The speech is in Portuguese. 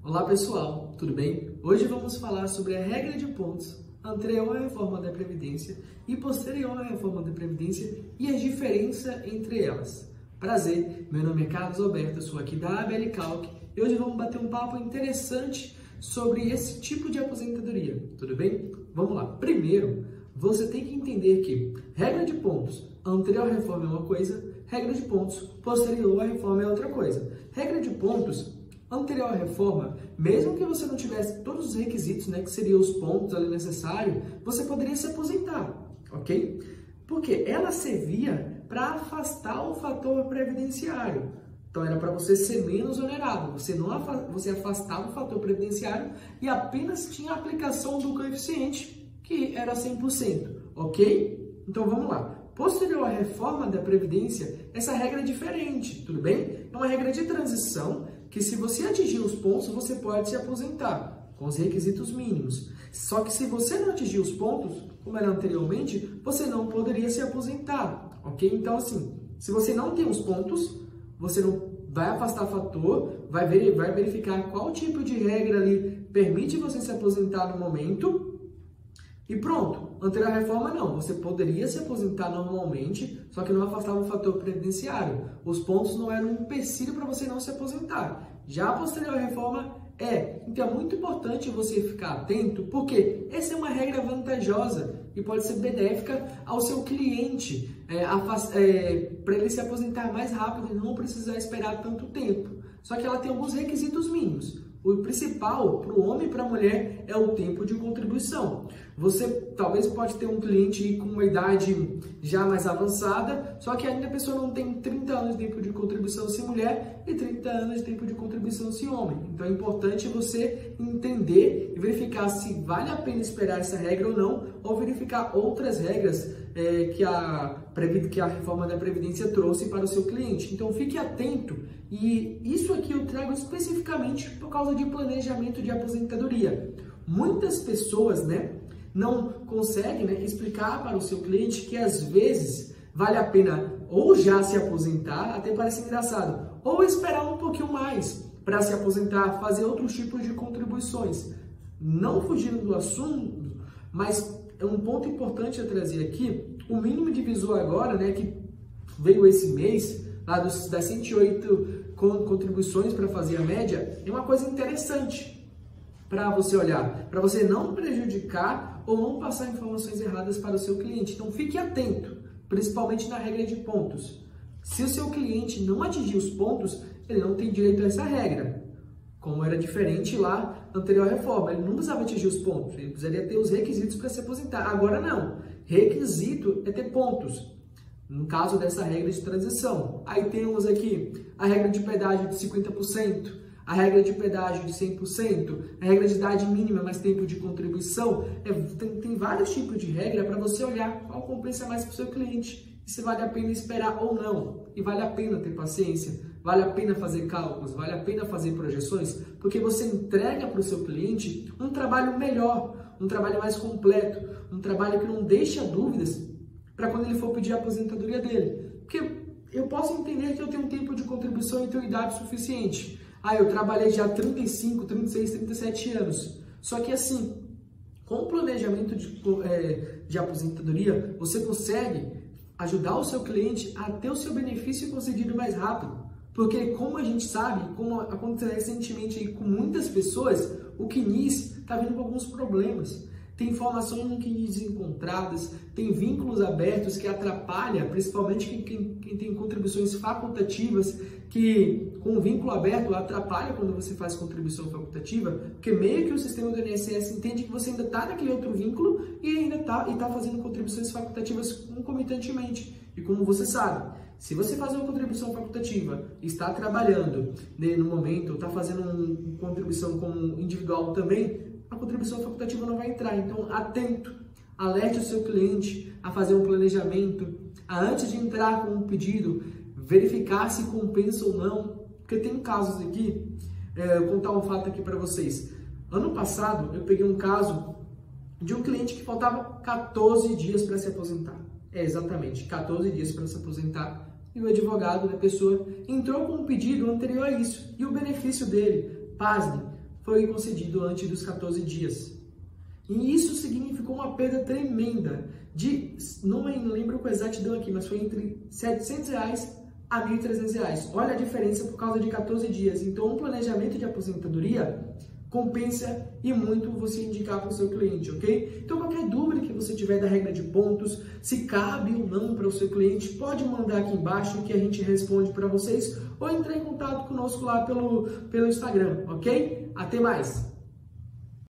Olá pessoal, tudo bem? Hoje vamos falar sobre a regra de pontos anterior à reforma da Previdência e posterior à reforma da Previdência e a diferença entre elas. Prazer, meu nome é Carlos Alberto, sou aqui da ABL Calc e hoje vamos bater um papo interessante sobre esse tipo de aposentadoria, tudo bem? Vamos lá. Primeiro, você tem que entender que regra de pontos anterior à reforma é uma coisa, regra de pontos posterior à reforma é outra coisa. Regra de pontos anterior à reforma, mesmo que você não tivesse todos os requisitos, que seriam os pontos ali necessários, você poderia se aposentar, ok? Porque ela servia para afastar o fator previdenciário. Então era para você ser menos onerado, você afastava o fator previdenciário e apenas tinha a aplicação do coeficiente, que era 100%, ok? Então vamos lá. Posterior à reforma da Previdência, essa regra é diferente, tudo bem? É uma regra de transição que, se você atingir os pontos, você pode se aposentar, com os requisitos mínimos. Só que se você não atingir os pontos, como era anteriormente, você não poderia se aposentar, ok? Então, assim, se você não tem os pontos, você não vai afastar fator, vai verificar qual tipo de regra ali permite você se aposentar no momento. E pronto, anterior à reforma não, você poderia se aposentar normalmente, só que não afastava o fator previdenciário. Os pontos não eram um empecilho para você não se aposentar. Já a posterior à reforma então é muito importante você ficar atento, porque essa é uma regra vantajosa e pode ser benéfica ao seu cliente, para ele se aposentar mais rápido e não precisar esperar tanto tempo. Só que ela tem alguns requisitos mínimos. O principal para o homem e para a mulher é o tempo de contribuição. Você talvez pode ter um cliente com uma idade já mais avançada, só que ainda a pessoa não tem 30 anos de tempo de contribuição se mulher e 30 anos de tempo de contribuição se homem. Então é importante você entender e verificar se vale a pena esperar essa regra ou não, ou verificar outras regras que a reforma da Previdência trouxe para o seu cliente. Então fique atento, e isso aqui eu trago especificamente por causa de planejamento de aposentadoria. Muitas pessoas não conseguem explicar para o seu cliente que às vezes vale a pena ou já se aposentar, até parece engraçado, ou esperar um pouquinho mais para se aposentar, fazer outros tipos de contribuições. Não fugindo do assunto, mas é um ponto importante a trazer aqui, o mínimo divisor agora, que veio esse mês, lá das 108 contribuições para fazer a média, é uma coisa interessante para você olhar, para você não prejudicar ou não passar informações erradas para o seu cliente. Então fique atento, principalmente na regra de pontos. Se o seu cliente não atingir os pontos, ele não tem direito a essa regra, como era diferente lá anterior à reforma. Ele não precisava atingir os pontos, ele precisaria ter os requisitos para se aposentar. Agora não, requisito é ter pontos, no caso dessa regra de transição. Aí temos aqui a regra de pedágio de 50%, a regra de pedágio de 100%, a regra de idade mínima mais tempo de contribuição. Tem vários tipos de regra para você olhar qual compensa mais para o seu cliente, e se vale a pena esperar ou não. E vale a pena ter paciência, vale a pena fazer cálculos, vale a pena fazer projeções, porque você entrega para o seu cliente um trabalho melhor, um trabalho mais completo, um trabalho que não deixa dúvidas para quando ele for pedir a aposentadoria dele. Porque eu posso entender que eu tenho um tempo de contribuição e tenho idade suficiente. Eu trabalhei já 35, 36, 37 anos. Só que assim, com o planejamento de aposentadoria, você consegue ajudar o seu cliente a ter o seu benefício concedido mais rápido. Porque, como a gente sabe, como aconteceu recentemente com muitas pessoas, o CNIS está vindo com alguns problemas. Tem informações no CNIS desencontradas, tem vínculos abertos que atrapalham, principalmente quem tem contribuições facultativas, que com o vínculo aberto atrapalha quando você faz contribuição facultativa, porque meio que o sistema do INSS entende que você ainda está naquele outro vínculo e ainda está fazendo contribuições facultativas concomitantemente. E como você sabe, se você fazer uma contribuição facultativa, está trabalhando no momento, está fazendo uma contribuição como individual também, a contribuição facultativa não vai entrar. Então, atento, alerte o seu cliente a fazer um planejamento, a antes de entrar com um pedido, verificar se compensa ou não, porque tem casos aqui, vou contar um fato aqui para vocês. Ano passado, eu peguei um caso de um cliente que faltava 14 dias para se aposentar. Exatamente, 14 dias para se aposentar. E o advogado da pessoa entrou com um pedido anterior a isso. E o benefício dele, pasmem, foi concedido antes dos 14 dias. E isso significou uma perda tremenda de, não lembro com exatidão aqui, mas foi entre R$ 700 a R$ 1.300. Olha a diferença por causa de 14 dias. Então, um planejamento de aposentadoria compensa e muito você indicar para o seu cliente, ok? Então, qualquer dúvida que você tiver da regra de pontos, se cabe ou não para o seu cliente, pode mandar aqui embaixo que a gente responde para vocês ou entrar em contato conosco lá pelo Instagram, ok? Até mais!